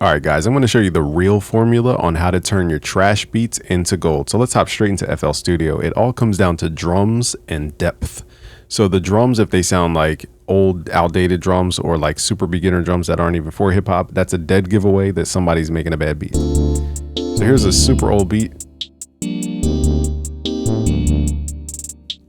All right, guys, I'm going to show you the real formula on how to turn your trash beats into gold. So let's hop straight into FL Studio. It all comes down to drums and depth. So the drums, if they sound like old, outdated drums or like super beginner drums that aren't even for hip hop, that's a dead giveaway that somebody's making a bad beat. So here's a super old beat.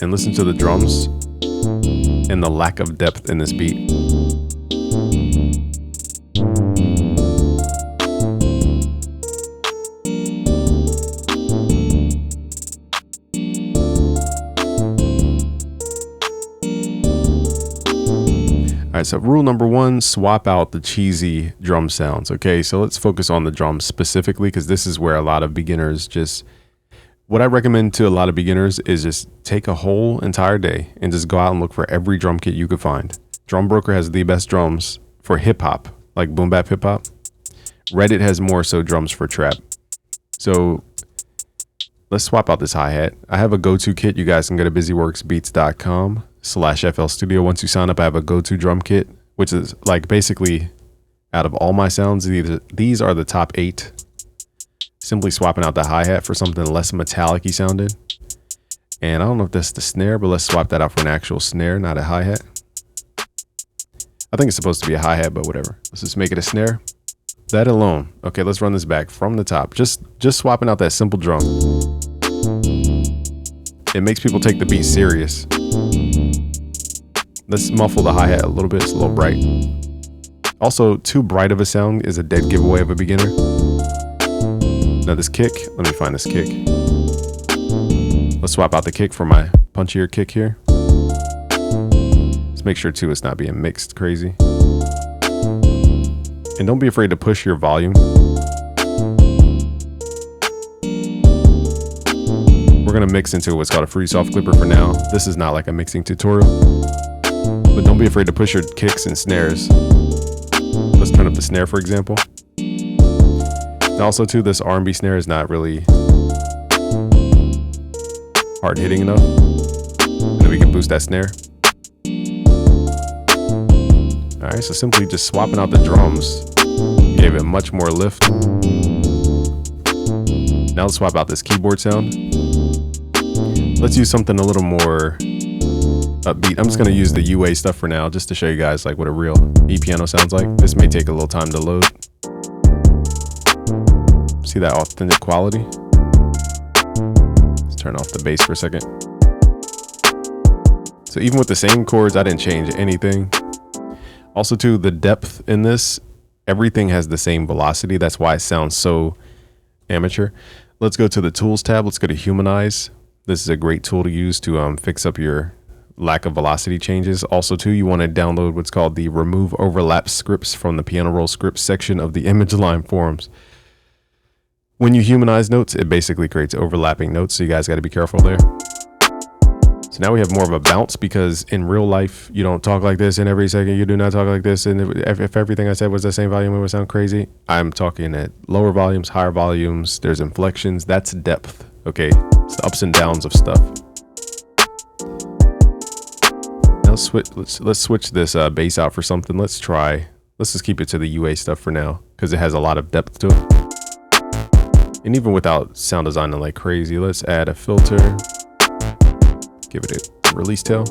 And listen to the drums and the lack of depth in this beat. All right, so rule number one, swap out the cheesy drum sounds. Okay, so let's focus on the drums specifically because this is where a lot of beginners what I recommend to a lot of beginners is just take a whole entire day and just go out and look for every drum kit you could find. Drum Broker has the best drums for hip hop, like boom bap hip hop. Reddit has more so drums for trap. So let's swap out this hi-hat. I have a go-to kit. You guys can go to busyworksbeats.com/FL Studio. Once you sign up, I have a go-to drum kit, which is like basically out of all my sounds, these are the top 8. Simply swapping out the hi-hat for something less metallic-y sounding. And I don't know if that's the snare, but let's swap that out for an actual snare, not a hi-hat. I think it's supposed to be a hi-hat, but whatever. Let's just make it a snare. That alone. Okay, let's run this back from the top. Just swapping out that simple drum. It makes people take the beat serious. Let's muffle the hi-hat a little bit. It's a little bright. Also, too bright of a sound is a dead giveaway of a beginner. Now this kick, let me find this kick. Let's swap out the kick for my punchier kick here. Let's make sure too it's not being mixed crazy. And don't be afraid to push your volume. We're gonna mix into what's called a Fruity Soft Clipper for now. This is not like a mixing tutorial. But don't be afraid to push your kicks and snares. Let's turn up the snare, for example. And also too, this R&B snare is not really hard hitting enough. And then we can boost that snare. All right, so simply just swapping out the drums gave it much more lift. Now let's swap out this keyboard sound. Let's use something a little more upbeat. I'm just gonna use the UA stuff for now, just to show you guys like what a real E-piano sounds like. This may take a little time to load. See that authentic quality? Let's turn off the bass for a second. So even with the same chords, I didn't change anything. Also too, the depth in this, everything has the same velocity. That's why it sounds so amateur. Let's go to the tools tab. Let's go to humanize. This is a great tool to use to fix up your lack of velocity changes. Also too, you want to download what's called the remove overlap scripts from the piano roll scripts section of the Image Line forums. When you humanize notes, it basically creates overlapping notes, so you guys got to be careful there. So now we have more of a bounce because in real life, you don't talk like this, and every second you do not talk like this. And if everything I said was the same volume, it would sound crazy. I'm talking at lower volumes, higher volumes. There's inflections. That's depth. Okay, it's the ups and downs of stuff. Now let's switch this bass out for something. Let's just keep it to the UA stuff for now because it has a lot of depth to it. And even without sound designing like crazy, let's add a filter. Give it a release tail.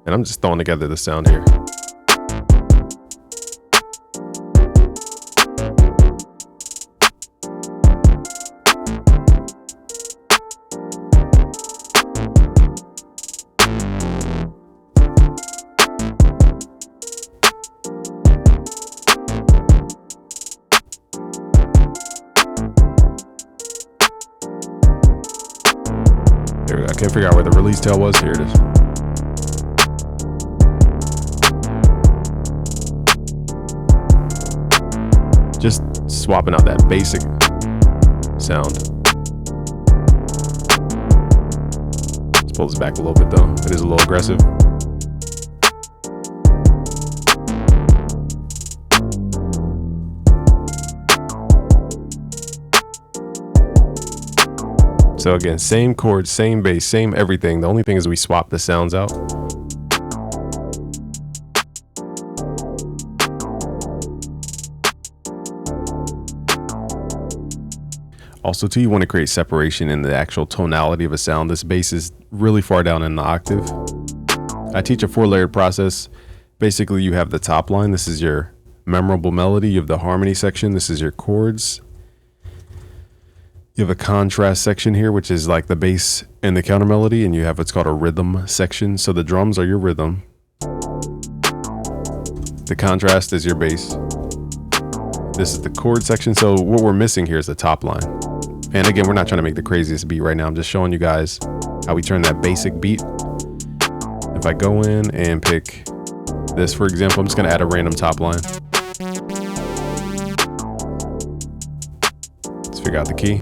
And I'm just throwing together the sound here. There we go. I can't figure out where the release tail was. Here it is. Just swapping out that basic sound. Let's pull this back a little bit though. It is a little aggressive. So again, same chords, same bass, same everything. The only thing is we swap the sounds out. Also too, you want to create separation in the actual tonality of a sound. This bass is really far down in the octave. I teach a 4-layered process. Basically, you have the top line. This is your memorable melody. You have the harmony section. This is your chords. You have a contrast section here, which is like the bass and the counter melody. And you have what's called a rhythm section. So the drums are your rhythm. The contrast is your bass. This is the chord section. So what we're missing here is the top line. And again, we're not trying to make the craziest beat right now. I'm just showing you guys how we turn that basic beat. If I go in and pick this, for example, I'm just going to add a random top line. Let's figure out the key.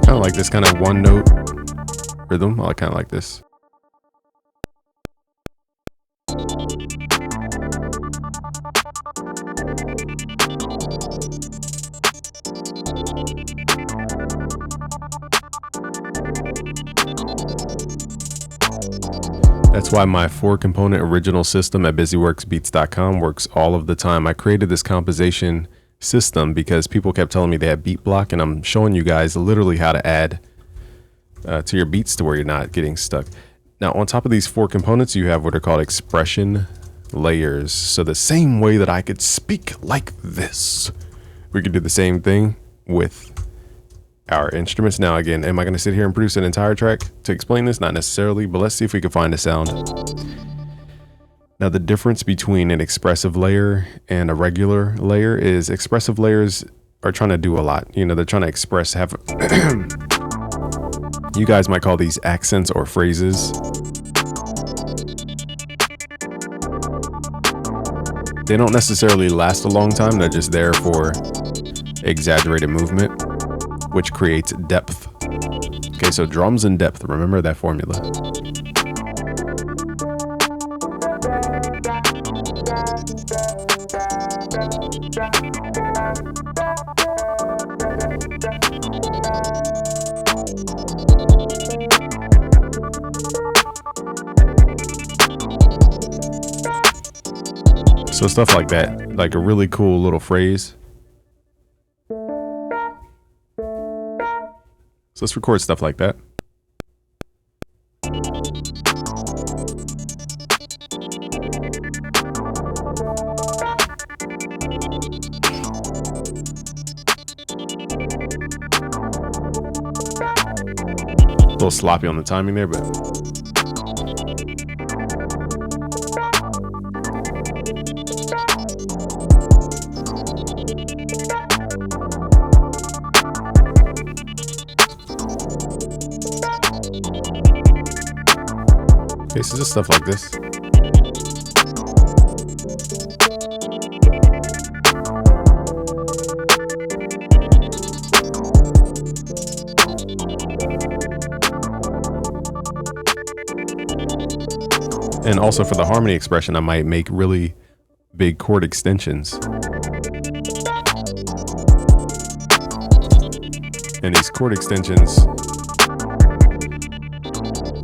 Kind of like this kind of one note rhythm. I kind of like this. That's why my 4-component original system at busyworksbeats.com works all of the time. I created this composition system because people kept telling me they had beat block, and I'm showing you guys literally how to add to your beats to where you're not getting stuck. Now, on top of these 4 components, you have what are called expression layers. So the same way that I could speak like this, we could do the same thing with our instruments. Now, again, am I going to sit here and produce an entire track to explain this? Not necessarily, but let's see if we can find a sound. Now, the difference between an expressive layer and a regular layer is expressive layers are trying to do a lot. You know, they're trying to express, have, you guys might call these accents or phrases. They don't necessarily last a long time. They're just there for exaggerated movement, which creates depth. Okay, so drums and depth, remember that formula. So stuff like that, like a really cool little phrase. So let's record stuff like that. A little sloppy on the timing there, but okay, so just stuff like this. And also for the harmony expression, I might make really big chord extensions. And these chord extensions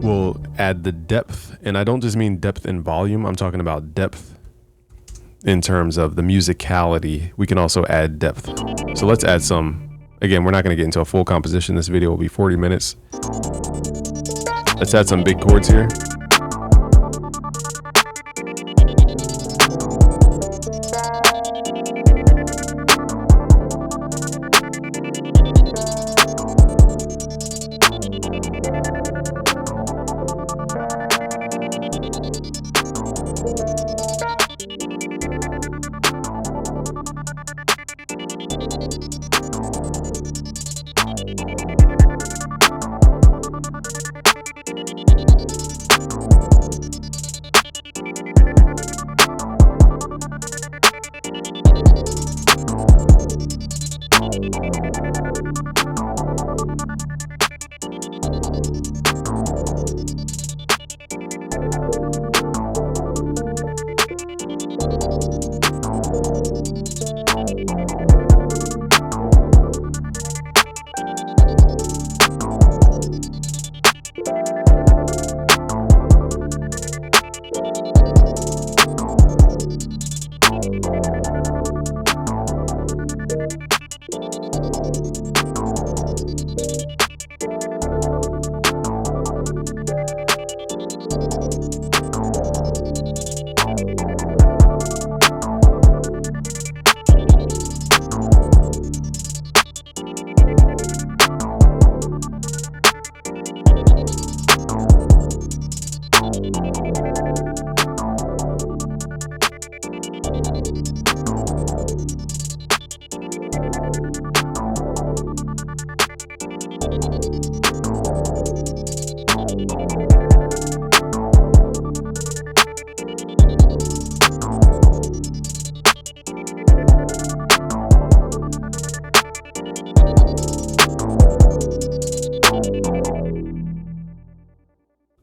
will add the depth. And I don't just mean depth in volume. I'm talking about depth in terms of the musicality. We can also add depth. So let's add some. Again, we're not going to get into a full composition. This video will be 40 minutes. Let's add some big chords here.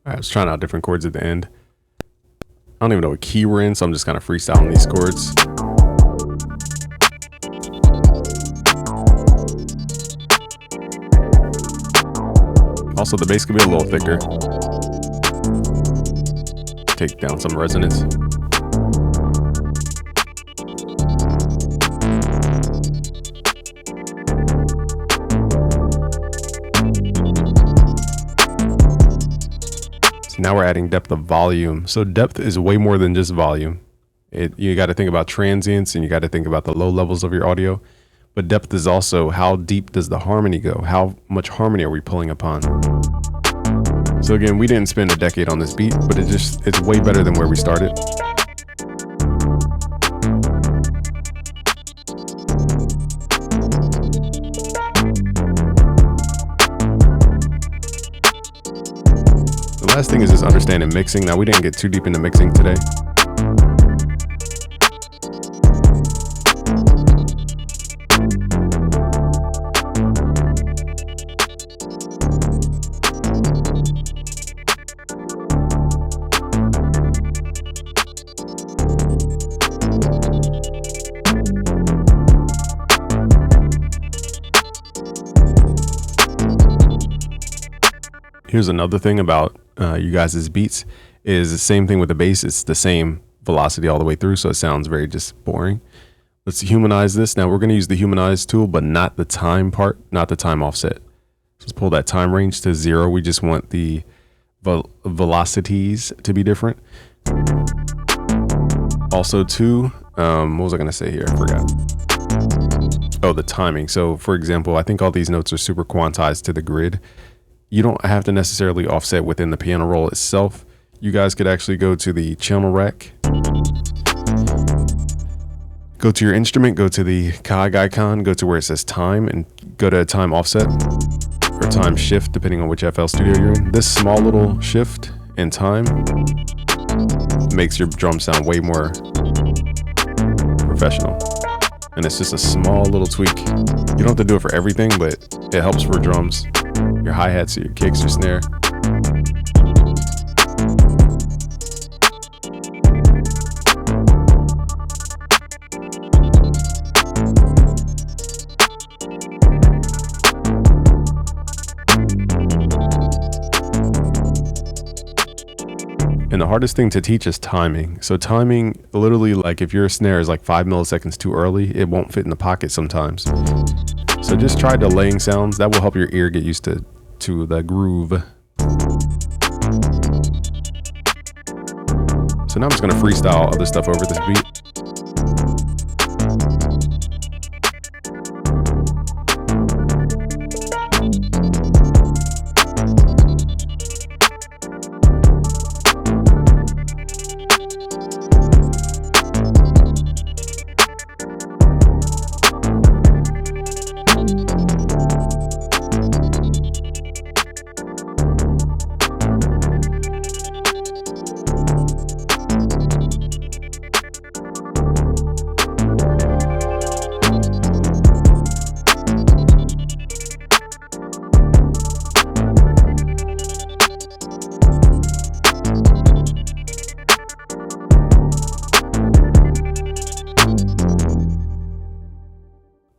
I was trying out different chords at the end. I don't even know what key we're in, so I'm just kind of freestyling these chords. Also, the bass could be a little thicker. Take down some resonance. Now we're adding depth of volume. So depth is way more than just volume. You got to think about transients and you got to think about the low levels of your audio. But depth is also how deep does the harmony go? How much harmony are we pulling upon? So again, we didn't spend a decade on this beat, but it's way better than where we started. The last thing is just understanding mixing. Now, we didn't get too deep into mixing today. Here's another thing about you guys' beats is the same thing with the bass. It's the same velocity all the way through, so it sounds very just boring. Let's humanize this. Now we're going to use the humanize tool, but not the time part, not the time offset. Let's pull that time range to 0. We just want the velocities to be different. Also too, what was I going to say here? I forgot. Oh, the timing. So for example, I think all these notes are super quantized to the grid. You don't have to necessarily offset within the piano roll itself. You guys could actually go to the channel rack, go to your instrument, go to the cog icon, go to where it says time, and go to time offset or time shift, depending on which FL Studio you're in. This small little shift in time makes your drum sound way more professional. And it's just a small little tweak. You don't have to do it for everything, but it helps for drums, your hi-hats, your kicks, your snare. And the hardest thing to teach is timing. So timing, literally, like if your snare is like 5 milliseconds too early, it won't fit in the pocket sometimes. So just try delaying sounds. That will help your ear get used to the groove. So now I'm just gonna freestyle other stuff over this beat.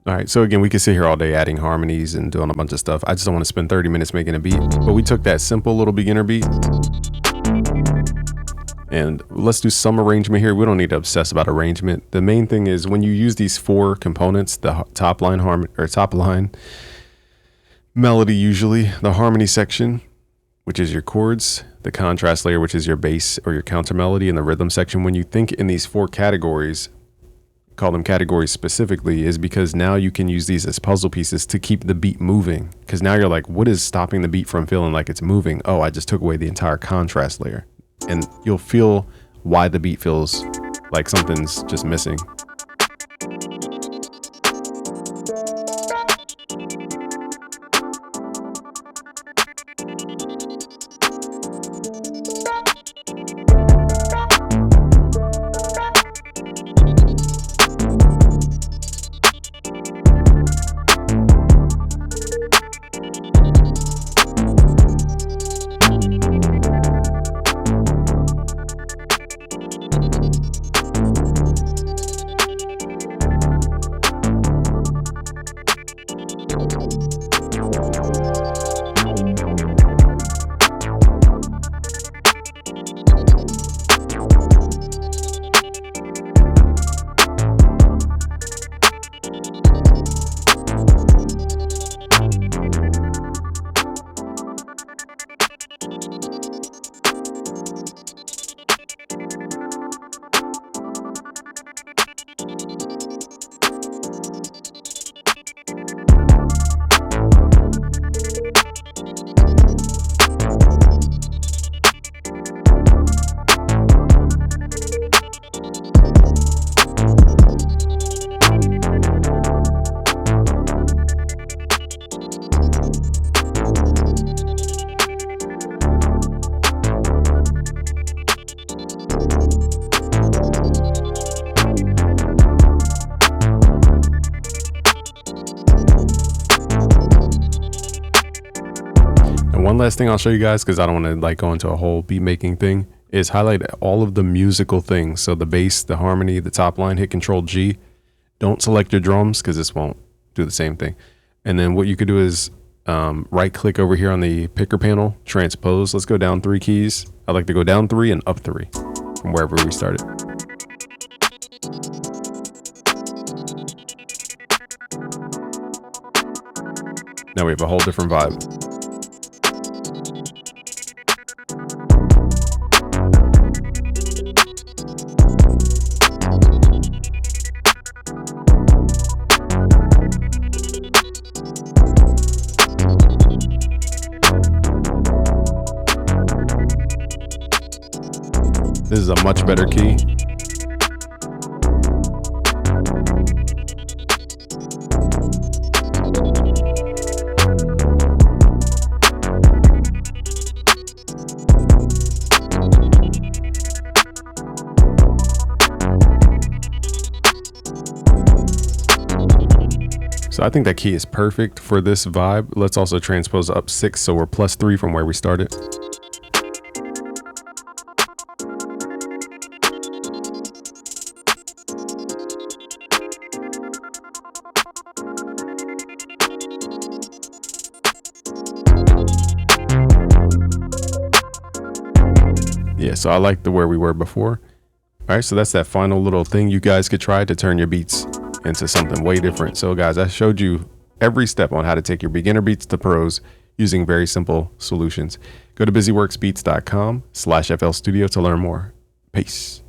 All right, so again, we could sit here all day adding harmonies and doing a bunch of stuff. I just don't want to spend 30 minutes making a beat, but we took that simple little beginner beat and let's do some arrangement here. We don't need to obsess about arrangement. The main thing is when you use these 4 components, the top line harmony or top line melody, usually the harmony section, which is your chords, the contrast layer, which is your bass or your counter melody, and the rhythm section. When you think in these 4 categories, call them categories specifically, is because now you can use these as puzzle pieces to keep the beat moving. Because now you're like, what is stopping the beat from feeling like it's moving? Oh, I just took away the entire contrast layer. And you'll feel why the beat feels like something's just missing. One last thing I'll show you guys, because I don't want to like go into a whole beat making thing, is highlight all of the musical things. So the bass, the harmony, the top line, hit Control G. Don't select your drums because this won't do the same thing. And then what you could do is right click over here on the picker panel, transpose. Let's go down 3 keys. I like to go down 3 and up 3 from wherever we started. Now we have a whole different vibe. This is a much better key. So I think that key is perfect for this vibe. Let's also transpose up 6, so we're +3 from where we started. Yeah, so I like the where we were before. All right, so that's that final little thing you guys could try to turn your beats into something way different. So guys, I showed you every step on how to take your beginner beats to pros using very simple solutions. Go to busyworksbeats.com/FL Studio to learn more. Peace.